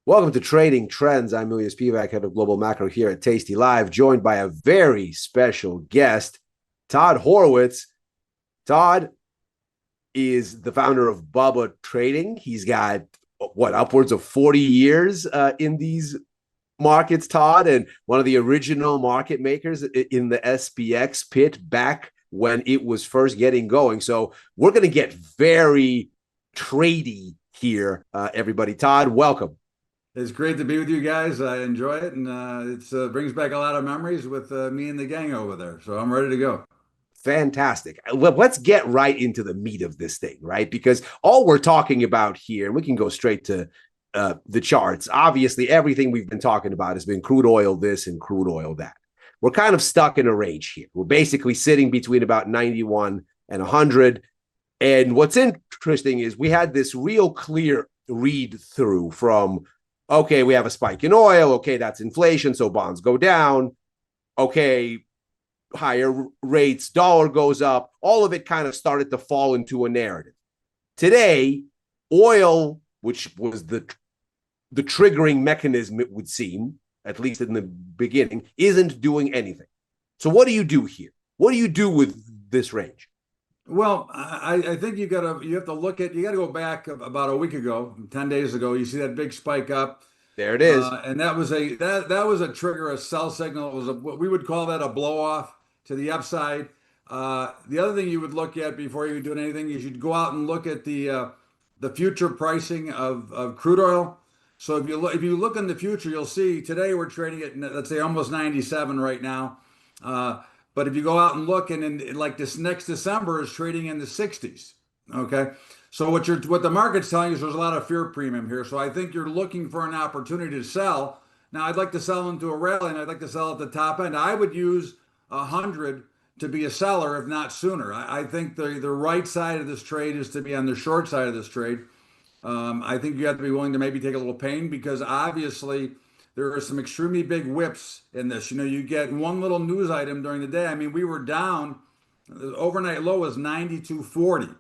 Welcome to Trading Trends. I'm Ilya Spivak, head of Global Macro here at tastylive, joined by a very special guest, Todd Horwitz. Todd is the founder of Bubba Trading. He's got, upwards of 40 years in these markets, Todd, and one of the original market makers in the SPX pit back when it was first getting going. So we're going to get very trady here, everybody. Todd, welcome. It's great to be with you guys. I enjoy it, and it brings back a lot of memories with me and the gang over there. So I'm ready to go. Fantastic. Let's get right into the meat of this thing, right? Because all we're talking about here, and we can go straight to the charts. Obviously, everything we've been talking about has been crude oil this and crude oil that. We're kind of stuck in a range here. We're basically sitting between about 91 and 100. And what's interesting is we had this real clear read through from, okay, we have a spike in oil. Okay, that's inflation, so bonds go down. Okay, higher rates, dollar goes up. All of it kind of started to fall into a narrative. Today, oil, which was the triggering mechanism, it would seem, at least in the beginning, isn't doing anything. So what do you do here? What do you do with this range? Well, I think you have to go back about a week ago, 10 days ago. You see that big spike up. There it is. And that was a trigger, a sell signal. It was what we would call that a blow off to the upside. The other thing you would look at before you do anything is you'd go out and look at the future pricing of crude oil. So if you look in the future, you'll see today we're trading at, let's say, almost 97 right now. But if you go out and look, and in like this next December is trading in the 60s. Okay. So what the market's telling you is there's a lot of fear premium here. So I think you're looking for an opportunity to sell. Now I'd like to sell into a rally, and I'd like to sell at the top end. I would use 100 to be a seller, if not sooner. I think the right side of this trade is to be on the short side of this trade. I think you have to be willing to maybe take a little pain because obviously there are some extremely big whips in this. You know, you get one little news item during the day. I mean, we were down. The overnight low was 92.40.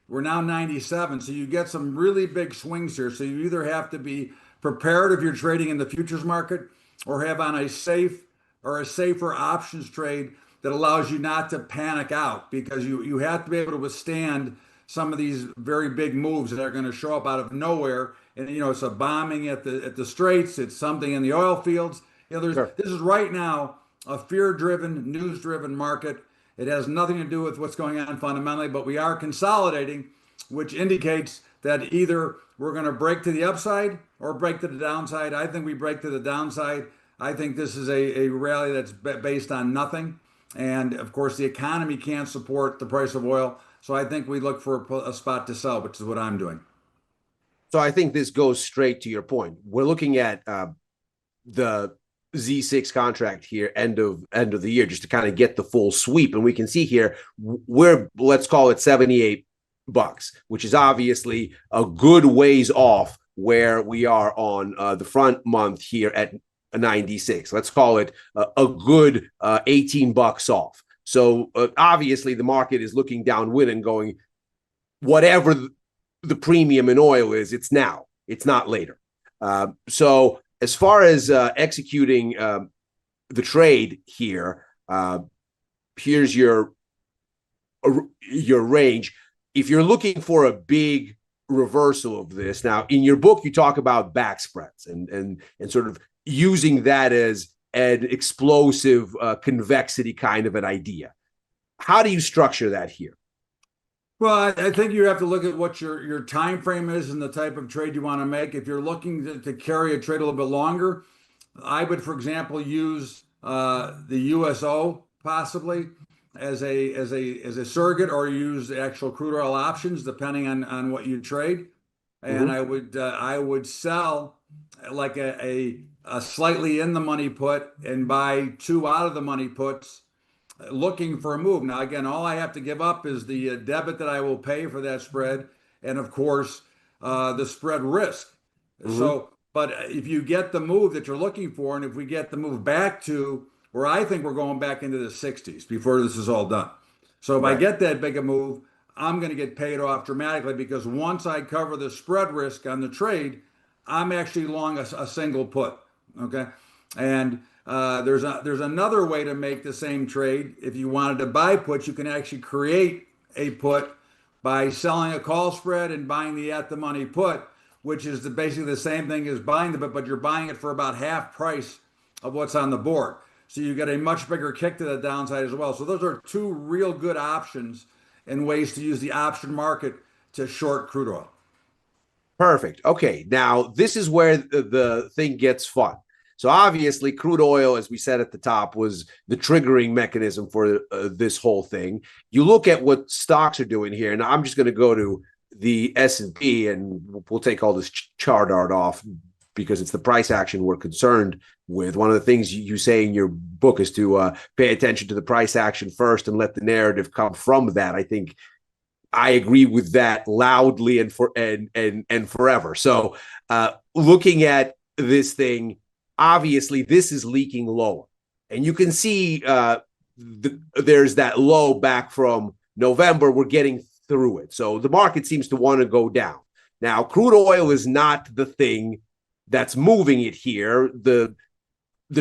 We're now 97. So you get some really big swings here. So you either have to be prepared if you're trading in the futures market or have on a safer options trade that allows you not to panic out because you have to be able to withstand some of these very big moves that are going to show up out of nowhere. And you know, it's a bombing at the straits. It's something in the oil fields. You know, Sure. this is right now a fear-driven, news-driven market. It has nothing to do with what's going on fundamentally, but we are consolidating, which indicates that either we're going to break to the upside or break to the downside. I think we break to the downside. I think this is a rally that's based on nothing. And of course, the economy can't support the price of oil. So I think we look for a spot to sell, which is what I'm doing. So I think this goes straight to your point. We're looking at the Z6 contract here, end of the year, just to kind of get the full sweep. And we can see here, let's call it $78, which is obviously a good ways off where we are on the front month here at 96. Let's call it a good $18 off. So obviously the market is looking downwind and going, whatever the premium in oil is, it's now, it's not later. So as far as executing the trade here, here's your range. If you're looking for a big reversal of this, now in your book you talk about back spreads and sort of using that as an explosive convexity kind of an idea. How do you structure that here? Well, I think you have to look at what your time frame is and the type of trade you want to make. If you're looking to carry a trade a little bit longer, I would, for example, use the USO possibly as a surrogate, or use the actual crude oil options depending on what you trade. And I would sell like a slightly in the money put and buy two out of the money puts, looking for a move. Now, again, all I have to give up is the debit that I will pay for that spread, and of course, the spread risk. So, but if you get the move that you're looking for, and if we get the move back to where I think we're going back into the 60s before this is all done. So if I get that big a move, I'm going to get paid off dramatically because once I cover the spread risk on the trade, I'm actually long a single put. Okay, and there's another way to make the same trade. If you wanted to buy puts, you can actually create a put by selling a call spread and buying the at the money put, which is basically the same thing as buying the put, but you're buying it for about half price of what's on the board. So you get a much bigger kick to the downside as well. So those are two real good options and ways to use the option market to short crude oil. Perfect. Okay, now this is where the thing gets fun. So obviously, crude oil, as we said at the top, was the triggering mechanism for this whole thing. You look at what stocks are doing here, and I'm just going to go to the S&P, and we'll take all this chart art off because it's the price action we're concerned with. One of the things you say in your book is to pay attention to the price action first and let the narrative come from that. I think I agree with that loudly and forever. So looking at this thing, obviously this is leaking lower. And you can see there's that low back from November. We're getting through it. So the market seems to want to go down. Now, crude oil is not the thing that's moving it here. The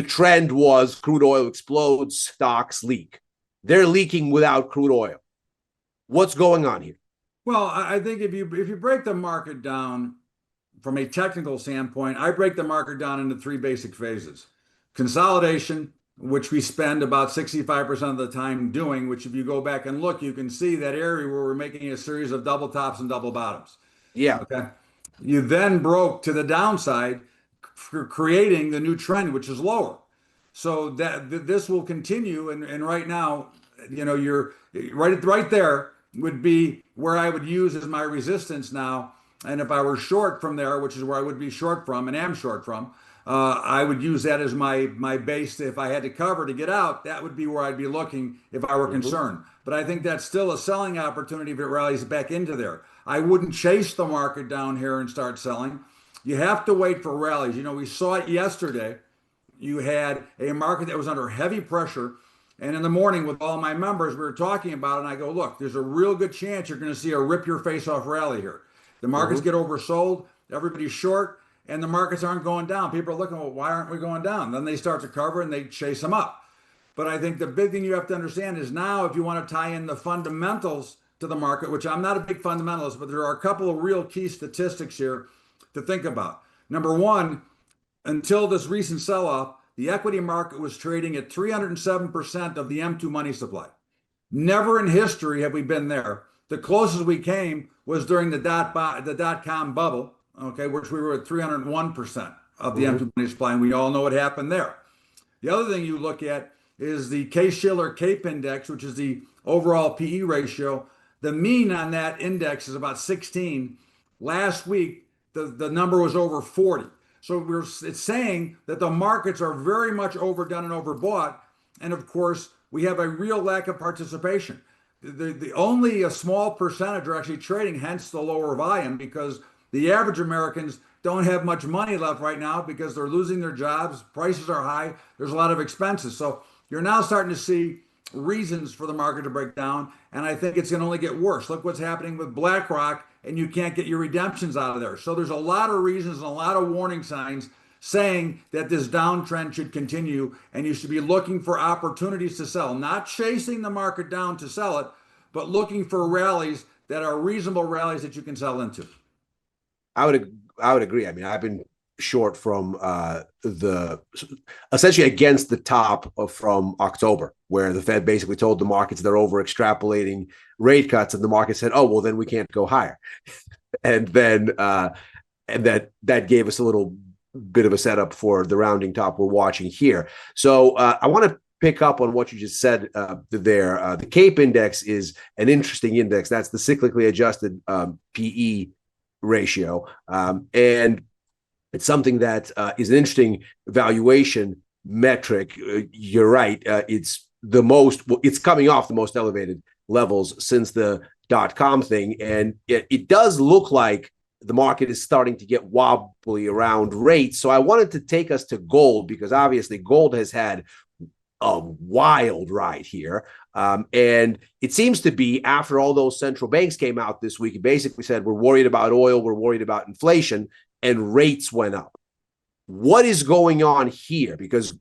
trend was crude oil explodes, stocks leak. They're leaking without crude oil. What's going on here? Well, I think if you break the market down from a technical standpoint, I break the market down into three basic phases. Consolidation, which we spend about 65% of the time doing, which if you go back and look, you can see that area where we're making a series of double tops and double bottoms. Yeah. Okay. You then broke to the downside for creating the new trend, which is lower. So that this will continue. And right now, you're right there would be where I would use as my resistance now. And if I were short from there, which is where I would be short from and am short from, I would use that as my base. If I had to cover to get out, that would be where I'd be looking if I were concerned. But I think that's still a selling opportunity if it rallies back into there. I wouldn't chase the market down here and start selling. You have to wait for rallies. We saw it yesterday. You had a market that was under heavy pressure. And in the morning with all my members, we were talking about it. And I go, look, there's a real good chance you're going to see a rip your face off rally here. The markets get oversold. Everybody's short. And the markets aren't going down. People are looking, well, why aren't we going down? Then they start to cover and they chase them up. But I think the big thing you have to understand is now if you want to tie in the fundamentals to the market, which I'm not a big fundamentalist, but there are a couple of real key statistics here to think about. Number one, until this recent sell-off, the equity market was trading at 307% of the M2 money supply. Never in history have we been there. The closest we came was during the dot-com bubble, okay, which we were at 301% of the M2 money supply, and we all know what happened there. The other thing you look at is the Case-Shiller CAPE index, which is the overall PE ratio. The mean on that index is about 16. Last week, the number was over 40. So it's saying that the markets are very much overdone and overbought. And of course, we have a real lack of participation. The only a small percentage are actually trading, hence the lower volume, because the average Americans don't have much money left right now because they're losing their jobs. Prices are high. There's a lot of expenses. So you're now starting to see reasons for the market to break down. And I think it's going to only get worse. Look what's happening with BlackRock, and you can't get your redemptions out of there. So there's a lot of reasons and a lot of warning signs saying that this downtrend should continue and you should be looking for opportunities to sell, not chasing the market down to sell it, but looking for rallies that are reasonable rallies that you can sell into. I would agree. I mean, I've been short from essentially against the top from October, where the Fed basically told the markets they're over extrapolating rate cuts, and the market said, "Oh, well, then we can't go higher," and then that gave us a little bit of a setup for the rounding top we're watching here. So I want to pick up on what you just said there. The CAPE index is an interesting index. That's the cyclically adjusted PE ratio, and it's something that is an interesting valuation metric. You're right. It's coming off the most elevated levels since the .com thing. And it does look like the market is starting to get wobbly around rates. So I wanted to take us to gold, because obviously gold has had a wild ride here. And it seems to be, after all those central banks came out this week and basically said, we're worried about oil, we're worried about inflation, and rates went up. What is going on here? Because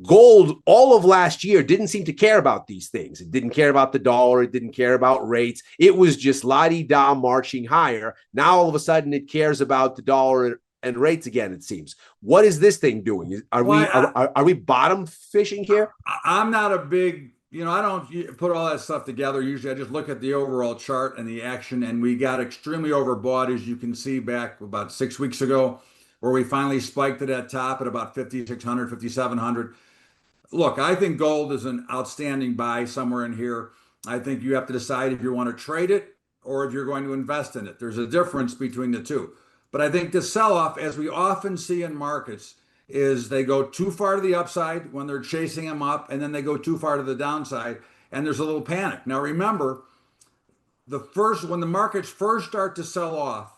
gold all of last year didn't seem to care about these things. It didn't care about the dollar. It didn't care about rates. It was just la-di-da marching higher. Now all of a sudden it cares about the dollar and rates again, it seems. What is this thing doing? Are we bottom fishing here? I'm not a big, I don't put all that stuff together. Usually I just look at the overall chart and the action, and we got extremely overbought, as you can see, back about 6 weeks ago, where we finally spiked to that top at about 5,600, 5,700. Look, I think gold is an outstanding buy somewhere in here. I think you have to decide if you want to trade it or if you're going to invest in it. There's a difference between the two. But I think the sell-off, as we often see in markets, is they go too far to the upside when they're chasing them up, and then they go too far to the downside, and there's a little panic. Now remember, when the markets first start to sell off,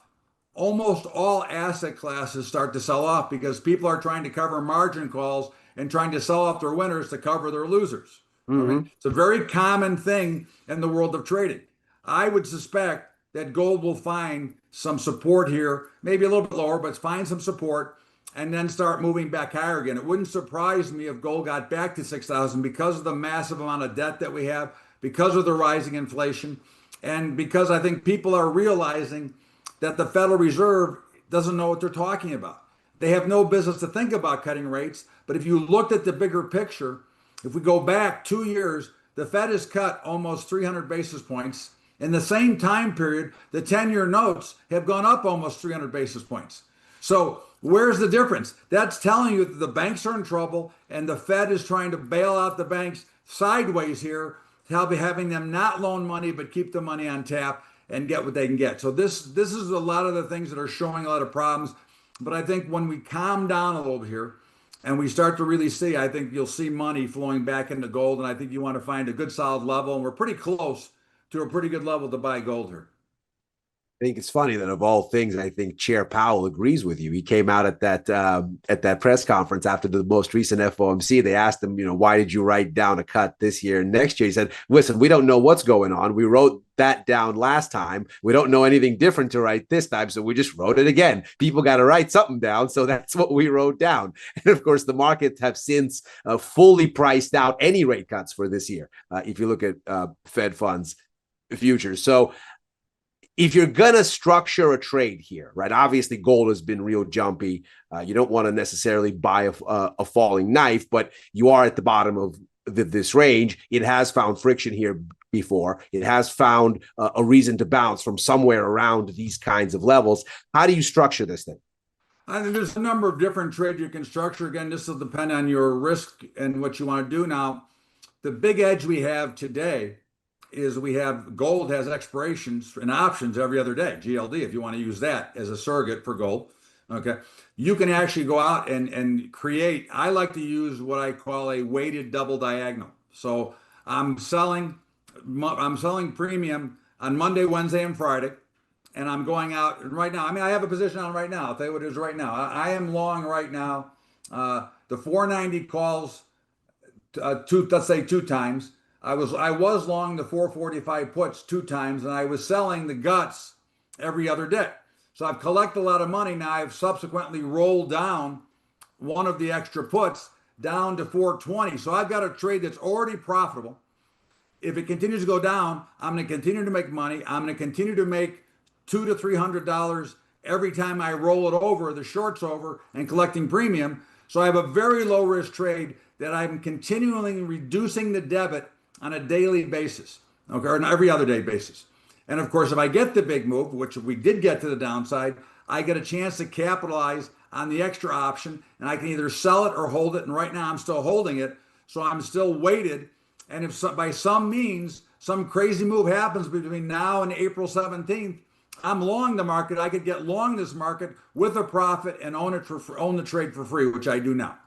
almost all asset classes start to sell off because people are trying to cover margin calls and trying to sell off their winners to cover their losers. Mm-hmm. It's a very common thing in the world of trading. I would suspect that gold will find some support here, maybe a little bit lower, but find some support and then start moving back higher again. It wouldn't surprise me if gold got back to 6,000 because of the massive amount of debt that we have, because of the rising inflation, and because I think people are realizing that the Federal Reserve doesn't know what they're talking about. They have no business to think about cutting rates. But if you looked at the bigger picture, if we go back 2 years, the Fed has cut almost 300 basis points. In the same time period, the 10-year notes have gone up almost 300 basis points. So where's the difference? That's telling you that the banks are in trouble and the Fed is trying to bail out the banks sideways here, having them not loan money but keep the money on tap and get what they can get. So this is a lot of the things that are showing a lot of problems. But I think when we calm down a little bit here and we start to really see, I think you'll see money flowing back into gold. And I think you want to find a good solid level. And we're pretty close to a pretty good level to buy gold here. I think it's funny that of all things, I think Chair Powell agrees with you. He came out at that press conference after the most recent FOMC. They asked him, why did you write down a cut this year and next year? He said, listen, we don't know what's going on. We wrote that down last time. We don't know anything different to write this time, so we just wrote it again. People got to write something down, so that's what we wrote down. And of course, the markets have since fully priced out any rate cuts for this year. If you look at Fed funds futures, so if you're going to structure a trade here, right, obviously gold has been real jumpy. You don't want to necessarily buy a falling knife, but you are at the bottom of this range. It has found friction here before. It has found a reason to bounce from somewhere around these kinds of levels. How do you structure this thing? I think there's a number of different trades you can structure. Again, this will depend on your risk and what you want to do. Now, the big edge we have today is we have gold has expirations and options every other day, GLD, if you want to use that as a surrogate for gold. Okay. You can actually go out and create, I like to use what I call a weighted double diagonal. So I'm selling premium on Monday, Wednesday, and Friday. And I'm going out right now. I mean, I have a position on right now. I'll tell you what it is right now. I am long right now. The 490 calls, let's say 2 times. I was long the 445 puts 2 times, and I was selling the guts every other day. So I've collected a lot of money. Now I've subsequently rolled down one of the extra puts down to 420. So I've got a trade that's already profitable. If it continues to go down, I'm going to continue to make money. I'm going to continue to make $200 to $300 every time I roll it over, the shorts over, and collecting premium. So I have a very low risk trade that I'm continually reducing the debit on a daily basis, okay, or an every other day basis. And of course, if I get the big move, which we did get to the downside, I get a chance to capitalize on the extra option, and I can either sell it or hold it. And right now I'm still holding it. So I'm still weighted. And if by some means, some crazy move happens between now and April 17th, I'm long the market. I could get long this market with a profit and own the trade for free, which I do now.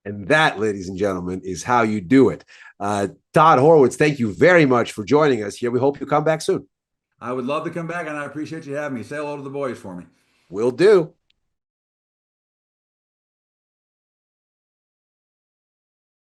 And that, ladies and gentlemen, is how you do it. Todd Horwitz, thank you very much for joining us here. We hope you come back soon. I would love to come back, and I appreciate you having me. Say hello to the boys for me. Will do.